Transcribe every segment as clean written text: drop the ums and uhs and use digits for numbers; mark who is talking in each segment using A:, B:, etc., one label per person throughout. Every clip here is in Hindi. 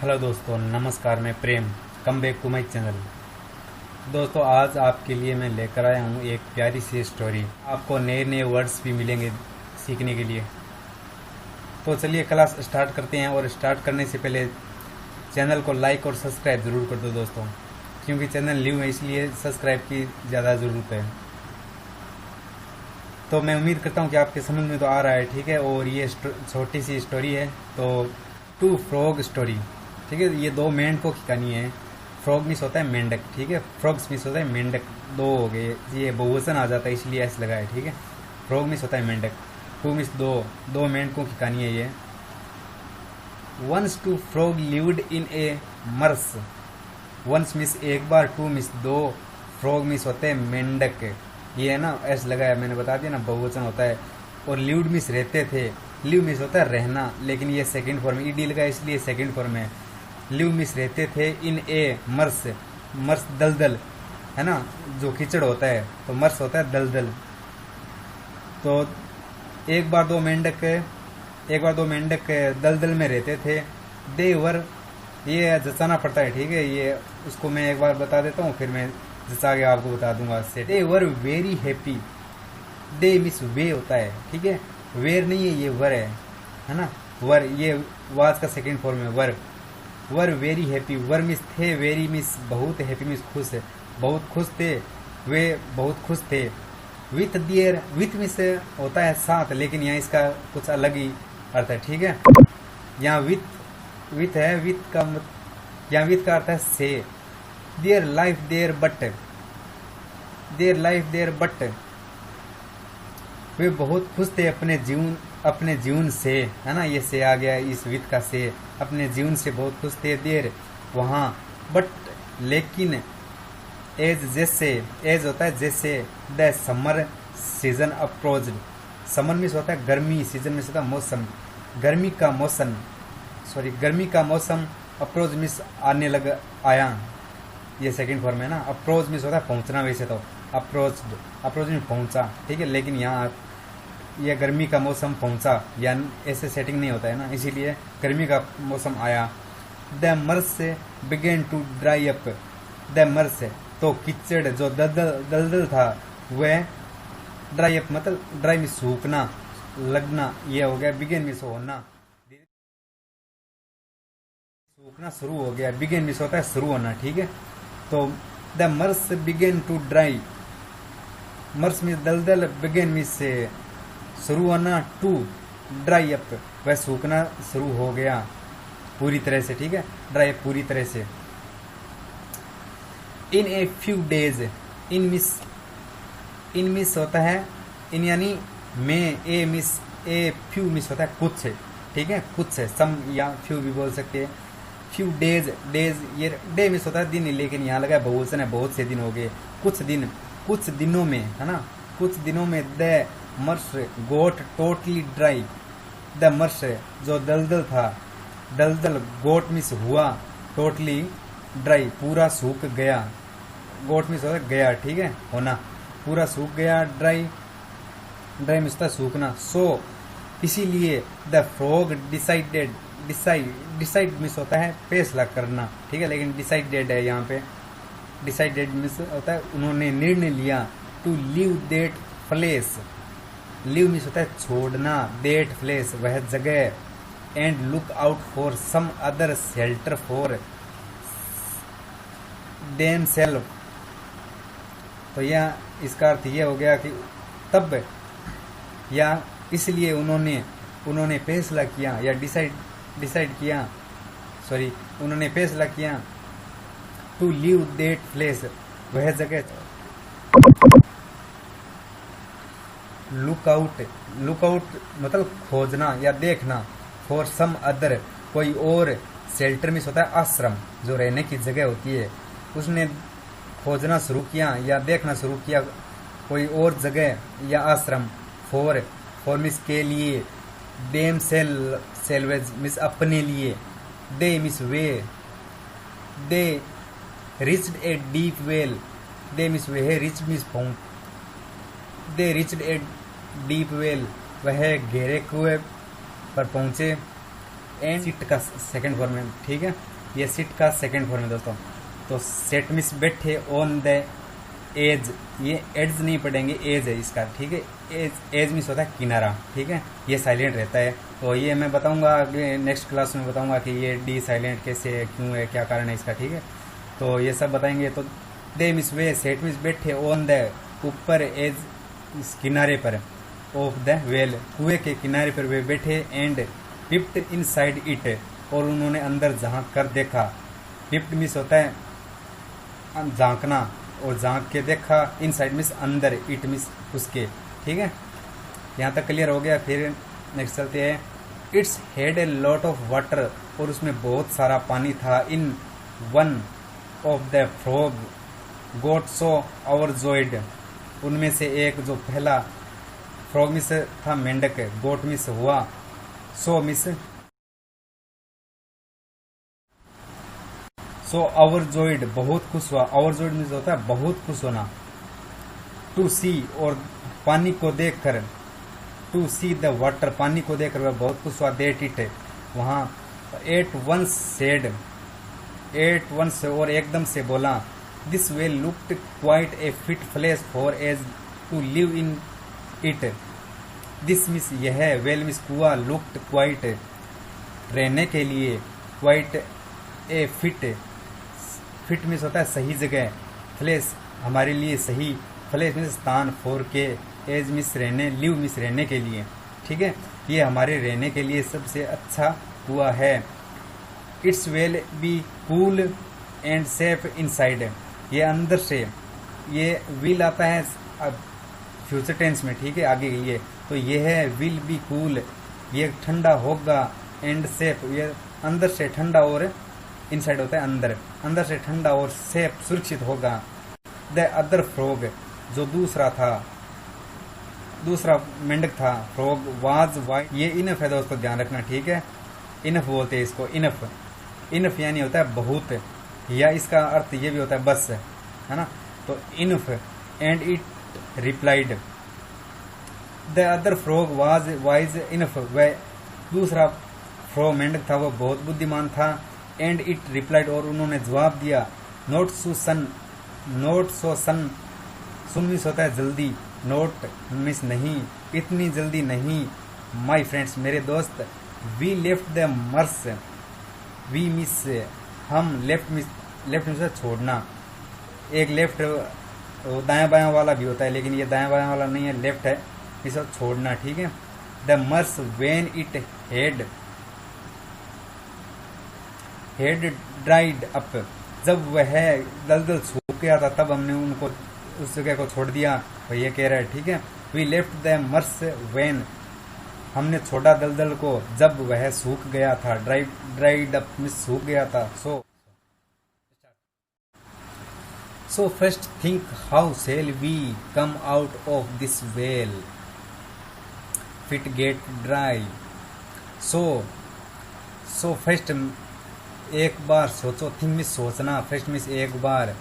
A: हेलो दोस्तों, नमस्कार। मैं Prem, come back to my channel. दोस्तों, आज आपके लिए मैं लेकर आया हूँ एक प्यारी सी स्टोरी। आपको नए नए वर्ड्स भी मिलेंगे सीखने के लिए। तो चलिए क्लास स्टार्ट करते हैं। और स्टार्ट करने से पहले चैनल को लाइक और सब्सक्राइब ज़रूर कर दो दोस्तों, क्योंकि चैनल न्यू है इसलिए सब्सक्राइब की ज़्यादा ज़रूरत है। तो मैं उम्मीद करता हूँ कि आपके समझ में तो आ रहा है, ठीक है। और ये छोटी सी स्टोरी है, तो टू फ्रॉग स्टोरी, ठीक है। ये दो मेंढकों की कहानी है। फ्रॉग मिस होता है मेंढक, ठीक है। फ्रॉग्स मिस होता है मेंढक, दो हो गए। ये बहुवचन आ जाता है इसलिए ऐसे लगा है, ठीक है। फ्रॉग मिस होता है मेंढक, टू मिस दो, दो मेंढकों की कहानी है ये। Once two frog lived in a marsh. Once means एक बार, टू मिस दो, फ्रॉग मिस होते हैं मेंढक। ये है ना, ऐसे लगाया मैंने बता दिया ना, बहुवचन होता है। और लिव्ड मिस रहते थे, लिव मिस होता है रहना, लेकिन ये सेकंड फॉर्म, ईडी लगा इसलिए सेकंड फॉर्म है। लिव मिस रहते थे इन ए मर्स। मर्स दलदल है ना, जो कीचड़ होता है, तो मर्स होता है दलदल। तो एक बार दो मेंढक दलदल में रहते थे। देवर, ये जचाना पड़ता है, ठीक है। ये उसको मैं एक बार बता देता हूँ, फिर मैं जचा के आपको बता दूंगा। They were very happy. They मिस वे होता है, ठीक है। वेर नहीं है, ये वर है ना। वर, ये वाज का सेकंड फॉर्म है, were. Were very happy, were मिस थे, वेरी मिस बहुत, हैप्पी मिस खुश है, बहुत खुश थे, वे बहुत खुश थे। विथ दियर, विथ मिस होता है साथ, लेकिन यहाँ इसका कुछ अलग ही अर्थ है, ठीक है। यहाँ विथ है, यहाँ विथ का अर्थ है से। There life there but, there life there but, वे बहुत खुश थे अपने जीवन से, है ना। ये से आ गया इस विथ का से, अपने जीवन से बहुत खुश थे। देर वहाँ, बट लेकिन, एज जैसे, एज होता है जैसे। The summer season approached. Summer miss होता है गर्मी, सीजन मिस होता है मौसम, गर्मी का मौसम, गर्मी का मौसम। अप्रोच मिस आने लग, आया, ये सेकंड फॉर्म है ना। अप्रोच मिस होता है पहुंचना, वैसे तो अप्रोच में पहुंचा, ठीक है। लेकिन यहाँ यह गर्मी का मौसम पहुंचा, या ऐसे सेटिंग नहीं होता है ना, इसीलिए गर्मी का मौसम आया। The marsh began to dry up. The marsh, तो कीचड़ जो दलदल था वह ड्राई अप, मतलब ड्राई में सूखना, लगना, यह हो गया। बिगेन मिस होना, सूखना शुरू हो गया। बिगेन मिस होता है शुरू होना, ठीक है। तो the marsh began to dry, marsh means दलदल, बिगेन मिस से शुरू होना, टू ड्राई अप, वह सूखना शुरू हो गया पूरी तरह से, ठीक है। ड्राई अप पूरी तरह से। In a few days, in मिस होता है इन, यानी में। ए फ्यू मिस होता है कुछ, ठीक है, कुछ है, सम या फ्यू भी बोल सकते हैं। फ्यू डेज, ये डे मिस होता है दिन, लेकिन यहाँ लगा बहुवचन है, बहुत से दिन हो गए, कुछ दिन, कुछ दिनों में, है ना, कुछ दिनों में। The marsh got totally dry. The marsh जो दलदल था, दलदल गोट मिस हुआ, टोटली ड्राई पूरा सूख गया। गोट मिस होता है गया, ठीक है, होना, पूरा सूख गया। ड्राई मिस होता है सूखना। सो इसीलिए द फ्रॉग डिसाइड मिस होता है फैसला करना, ठीक है, लेकिन डिसाइडेड है यहाँ पे। डिसाइडेड मिस होता है उन्होंने निर्णय लिया। To leave that place, leave means होता है छोड़ना, दैट प्लेस वह जगह। And look out for some other shelter for them self. तो यह, इसका अर्थ यह हो गया कि तब, या इसलिए उन्होंने फैसला किया, या डिसाइड किया, उन्होंने फैसला किया। टू लीव दैट प्लेस, वह जगह। लुक आउट मतलब खोजना या देखना। फॉर सम अदर, कोई और। शेल्टर मिस होता है आश्रम, जो रहने की जगह होती है। उसने खोजना शुरू किया या देखना शुरू किया कोई और जगह या आश्रम। फॉर मिस के लिए। देम सेल्वेज मिस अपने लिए। दे मिस वे। They reached a deep well. They मिस वे है, रिच मिस पहुंच। They reached a deep well, वह गहरे कुएं पर पहुंचे। एंड सिट का सेकंड फॉर्म है, ठीक है, ये सिट का सेकंड फॉर्म है दोस्तों। तो सेट मीन्स बैठे, ऑन द एज, ये एड्स नहीं पढ़ेंगे, एज है इसका, ठीक है। एज मीन्स होता है किनारा, ठीक है, ये साइलेंट रहता है। तो ये मैं बताऊंगा आगे नेक्स्ट क्लास में बताऊंगा कि ये डी साइलेंट कैसे है, क्यों है, क्या कारण है इसका, ठीक है। तो ये सब बताएंगे। तो दे मीन्स वे, सेट मीन्स बैठे, ऑन द ऊपर, एज किनारे पर, ऑफ द वेल कुएं के किनारे पर वे बैठे, एंड पिप्ड इन साइड इट, और उन्होंने अंदर झांक कर देखा। पिप्ड मीन्स होता है झांकना, और झांक के देखा, इन साइड मीन्स अंदर, इट मीन्स उसके, ठीक है। यहाँ तक क्लियर हो गया। फिर नेक्स्ट चलते हैं। It's had a lot of water, और उसमें बहुत सारा पानी था। In one of the frog got so overjoyed, उनमें से एक जो पहला फ्रॉग मिस था मेंढक, गोट मिस हुआ, सो मिस सो ओवरजॉयड बहुत खुश हुआ। ओवरजॉयड मिस होता है बहुत खुश होना। टू सी, और पानी को देखकर, टू सी द वाटर, पानी को देखकर वह बहुत खुश हुआ। देट इट, वहां at once said, at once, और एकदम से बोला। This well looked quite a fit place for us to live in it. This means यह, वेल मिस कुआ, लुक्ड क्वाइट रहने के लिए, quite a fit, fit means होता है सही जगह, प्लेस हमारे लिए सही, प्लेस मिस स्थान, फॉर के, एज मिस रहने, लिव मिस रहने के लिए, ठीक है, ये हमारे रहने के लिए सबसे अच्छा हुआ है। It's well be cool and safe inside, ये अंदर से, ये विल आता है अब फ्यूचर टेंस में, ठीक है, आगे के लिए। तो ये है विल बी कूल, ये ठंडा होगा, एंड सेफ, ये अंदर से ठंडा, और इनसाइड होता है अंदर, अंदर से ठंडा और सेफ सुरक्षित होगा। द अदर फ्रॉग, जो दूसरा था, दूसरा मेंढक था, फ्रॉग वाज वाइट, ये इनफ है दोस्तों, ध्यान रखना, ठीक है, इनफ बोलते हैं इसको, इनफ, इनफ यानी होता है बहुत, या इसका अर्थ ये भी होता है बस, है ना। तो enough, and it replied, the other frog was wise enough, वह दूसरा फ्रॉग मेंढक था वो बहुत बुद्धिमान था। एंड इट रिप्लाइड, और उन्होंने जवाब दिया। नोट सो सन, नोट सो सन, सुन मिस होता है जल्दी, नोट मिस नहीं, इतनी जल्दी नहीं, माई फ्रेंड्स मेरे दोस्त, we left the marsh, we means हम, लेफ्ट मिस, लेफ्ट मिस छोड़ना, एक लेफ्ट दायां बायां वाला भी होता है, लेकिन ये दायां बायां वाला नहीं है, लेफ्ट है, इसे छोड़ना, ठीक है। The marsh when it head dried up, जब वह दलदल सूख गया था तब हमने उनको उस जगह को छोड़ दिया, तो ये कह रहा है, ठीक है। We left the marsh when, हमने छोड़ा दलदल को जब वह सूख गया था, ड्राइड अप में सूख गया था। So first think how shall we come out of this well, if it get dry. So first, एक बार सोचो, थिंक मिस सोचना, फर्स्ट मिस एक बार,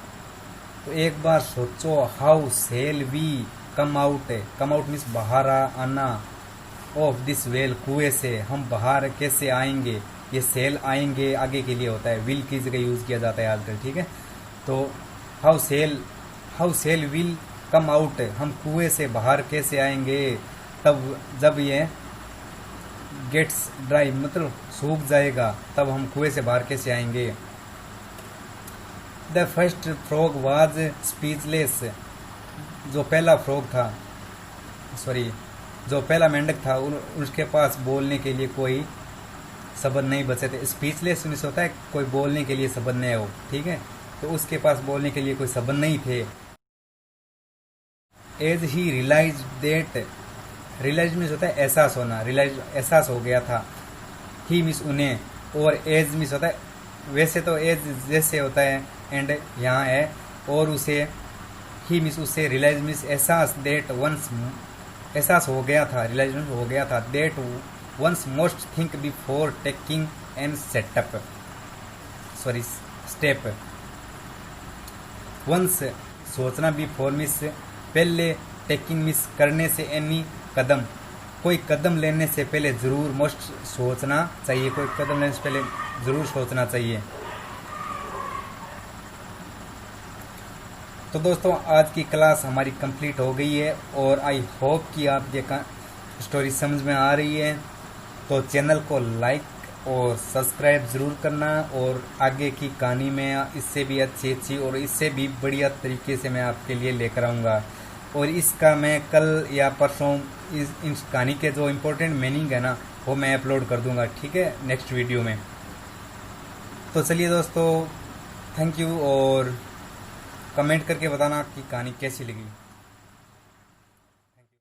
A: तो एक बार सोचो, how shall we come out, come out means बाहर आना, ऑफ दिस वेल कुएं से, हम बाहर कैसे आएंगे, ये सेल आएंगे आगे के लिए होता है, विल की जगह यूज किया जाता है आजकल, ठीक है। तो how shall will come out, हम कुएं से बाहर कैसे आएंगे, तब जब ये गेट्स ड्राई मतलब सूख जाएगा, तब हम कुएं से बाहर कैसे आएंगे। The first frog was speechless, जो पहला फ्रॉग था, सॉरी जो पहला मेंढक था, उसके पास बोलने के लिए कोई शब्द नहीं बचे थे। स्पीचलेस मीन्स होता है कोई बोलने के लिए शब्द नहीं हो, ठीक है, तो उसके पास बोलने के लिए कोई शब्द नहीं थे। As he realise that, realise means होता है एहसास होना, रियलाइज एहसास हो गया था। ही मीन्स उन्हें, और एज मीन्स होता है, वैसे तो एज जैसे होता है एंड यहाँ है, और उसे, ही मीन्स उससे, रियलाइज मीन्स एहसास, डेट वंस एहसास हो गया था, रियलाइज हो गया था। That once most think before taking and setup, sorry step, once सोचना, बिफोर मिस पहले, टेकिंग मिस करने से, एनी कदम, कोई कदम लेने से पहले ज़रूर मोस्ट सोचना चाहिए, कोई कदम लेने से पहले ज़रूर सोचना चाहिए। तो दोस्तों आज की क्लास हमारी कंप्लीट हो गई है और आई होप कि आप ये स्टोरी समझ में आ रही है। तो चैनल को लाइक और सब्सक्राइब ज़रूर करना और आगे की कहानी में इससे भी अच्छी और इससे भी बढ़िया तरीके से मैं आपके लिए लेकर आऊँगा। और इसका मैं कल या परसों इस कहानी के जो इम्पोर्टेंट मीनिंग है ना वो मैं अपलोड कर दूँगा, ठीक है, नेक्स्ट वीडियो में। तो चलिए दोस्तों, थैंक यू और कमेंट करके बताना कि कहानी कैसी लगी।